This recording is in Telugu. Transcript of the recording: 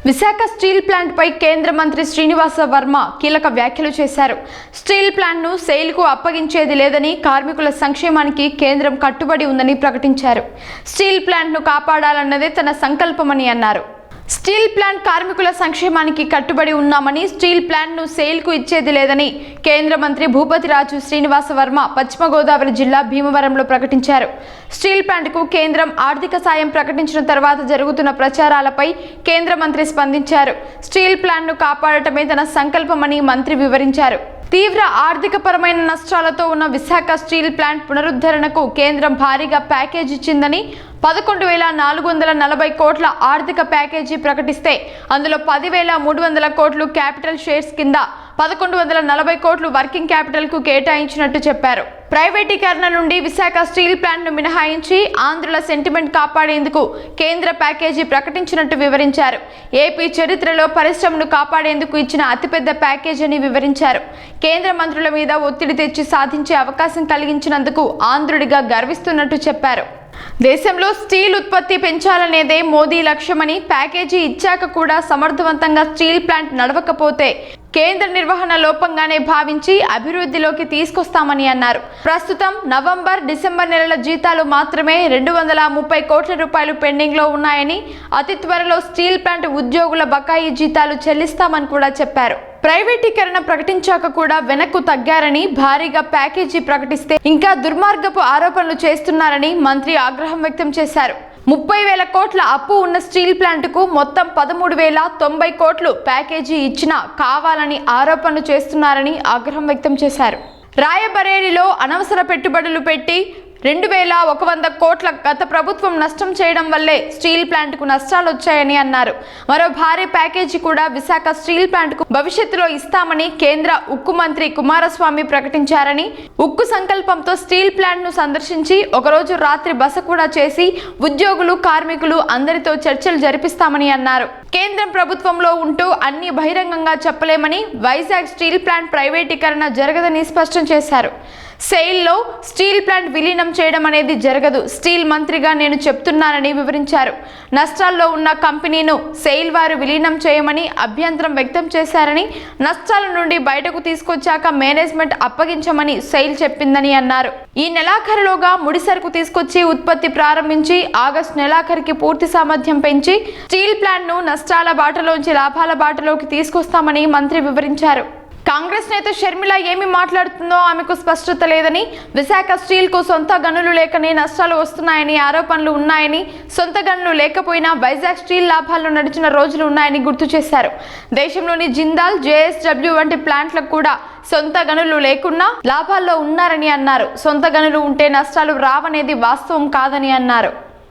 విశాఖ స్టీల్ ప్లాంట్ పై కేంద్ర మంత్రి శ్రీనివాస వర్మ కీలక వ్యాఖ్యలు చేశారు. స్టీల్ ప్లాంట్ ను సేల్ కు అప్పగించేది లేదని, కార్మికుల సంక్షేమానికి కేంద్రం కట్టుబడి ఉందని ప్రకటించారు. స్టీల్ ప్లాంట్ ను కాపాడాలన్నదే తన సంకల్పమని అన్నారు. స్టీల్ ప్లాంట్ కార్మికుల సంక్షేమానికి కట్టుబడి ఉన్నామని, స్టీల్ ప్లాంట్ ను సేల్ కు ఇచ్చేది లేదని కేంద్ర మంత్రి భూపతిరాజు శ్రీనివాస వర్మ పశ్చిమ గోదావరి జిల్లా భీమవరంలో ప్రకటించారు. స్టీల్ ప్లాంట్ కు కేంద్రం ఆర్థిక సాయం ప్రకటించిన తర్వాత జరుగుతున్న ప్రచారాలపై కేంద్ర మంత్రి స్పందించారు. స్టీల్ ప్లాంట్ ను కాపాడటమే తన సంకల్పమని మంత్రి వివరించారు. తీవ్ర ఆర్థికపరమైన నష్టాలతో ఉన్న విశాఖ స్టీల్ ప్లాంట్ పునరుద్ధరణకు కేంద్రం భారీగా ప్యాకేజీ ఇచ్చిందని, 11,440 కోట్ల ఆర్థిక ప్యాకేజీ ప్రకటిస్తే అందులో 10,300 కోట్లు క్యాపిటల్ షేర్స్ కింద 1,140 కోట్లు వర్కింగ్ క్యాపిటల్ కు కేటాయించినట్టు చెప్పారు. ప్రైవేటీకరణ నుండి విశాఖ స్టీల్ ప్లాంట్ ను మినహాయించి ఆంధ్రుల సెంటిమెంట్ కాపాడేందుకు కేంద్ర ప్యాకేజీ ప్రకటించినట్టు వివరించారు. ఏపీ చరిత్రలో పరిశ్రమను కాపాడేందుకు ఇచ్చిన అతిపెద్ద ప్యాకేజీ అని వివరించారు. కేంద్ర మంత్రుల మీద ఒత్తిడి తెచ్చి సాధించే అవకాశం కలిగించినందుకు ఆంధ్రుడిగా గర్విస్తున్నట్టు చెప్పారు. దేశంలో స్టీల్ ఉత్పత్తి పెంచాలనేదే మోదీ లక్ష్యమని, ప్యాకేజీ ఇచ్చాక కూడా సమర్థవంతంగా స్టీల్ ప్లాంట్ నడవకపోతే కేంద్ర నిర్వహణ లోపంగానే భావించి అభివృద్ధిలోకి తీసుకొస్తామని అన్నారు. ప్రస్తుతం నవంబర్, డిసెంబర్ నెలల జీతాలు మాత్రమే 230 కోట్ల రూపాయలు పెండింగ్ లో ఉన్నాయని, అతి త్వరలో స్టీల్ ప్లాంట్ ఉద్యోగుల బకాయి జీతాలు చెల్లిస్తామని కూడా చెప్పారు. ప్రైవేటీకరణ ప్రకటించాక కూడా వెనక్కు తగ్గారని, భారీగా ప్యాకేజీ ప్రకటిస్తే ఇంకా దుర్మార్గపు ఆరోపణలు చేస్తున్నారని మంత్రి ఆగ్రహం వ్యక్తం చేశారు. 30,000 కోట్ల అప్పు ఉన్న స్టీల్ ప్లాంట్ కు మొత్తం 13,090 కోట్లు ప్యాకేజీ ఇచ్చినా కావాలని ఆరోపణలు చేస్తున్నారని ఆగ్రహం వ్యక్తం చేశారు. రాయబరేలీలో అనవసర పెట్టుబడులు పెట్టి 2,100 కోట్ల గత ప్రభుత్వం నష్టం చేయడం వల్లే స్టీల్ ప్లాంట్ కు నష్టాలు వచ్చాయని అన్నారు. మరో భారీ ప్యాకేజీ కూడా విశాఖ స్టీల్ ప్లాంట్ కు భవిష్యత్తులో ఇస్తామని కేంద్ర ఉక్కు మంత్రి కుమారస్వామి ప్రకటించారని, ఉక్కు సంకల్పంతో స్టీల్ ప్లాంట్ ను సందర్శించి ఒకరోజు రాత్రి బస కూడా చేసి ఉద్యోగులు, కార్మికులు అందరితో చర్చలు జరిపిస్తామని అన్నారు. కేంద్రం ప్రభుత్వంలో ఉంటూ అన్ని బహిరంగంగా చెప్పలేమని, వైజాగ్ స్టీల్ ప్లాంట్ ప్రైవేటీకరణ జరగదని స్పష్టం చేశారు. సెయిల్లో స్టీల్ ప్లాంట్ విలీనం చేయడం అనేది జరగదు. స్టీల్ మంత్రిగా నేను చెప్తున్నానని వివరించారు. నష్టాల్లో ఉన్న కంపెనీను సెయిల్ వారు విలీనం చేయమని అభ్యంతరం వ్యక్తం చేశారని, నష్టాల నుండి బయటకు తీసుకొచ్చాక మేనేజ్మెంట్ అప్పగించమని సెయిల్ చెప్పిందని అన్నారు. ఈ నెలాఖరులోగా ముడి సరుకు తీసుకొచ్చి ఉత్పత్తి ప్రారంభించి ఆగస్టు నెలాఖరికి పూర్తి సామర్థ్యం పెంచి స్టీల్ ప్లాంట్ ను నష్టాల బాటలోంచి లాభాల బాటలోకి తీసుకొస్తామని మంత్రి వివరించారు. కాంగ్రెస్ నేత షర్మిల ఏమి మాట్లాడుతుందో ఆమెకు స్పష్టత లేదని, విశాఖ స్టీల్ కు సొంత గనులు లేకనే నష్టాలు వస్తున్నాయని ఆరోపణలు ఉన్నాయని, సొంత గనులు లేకపోయినా వైజాగ్ స్టీల్ లాభాల్లో నడిచిన రోజులు ఉన్నాయని గుర్తు చేశారు. దేశంలోని జిందాల్, JSW వంటి ప్లాంట్లకు కూడా సొంత గనులు లేకున్నా లాభాల్లో ఉన్నారని అన్నారు. సొంత గనులు ఉంటే నష్టాలు రావనేది వాస్తవం కాదని అన్నారు.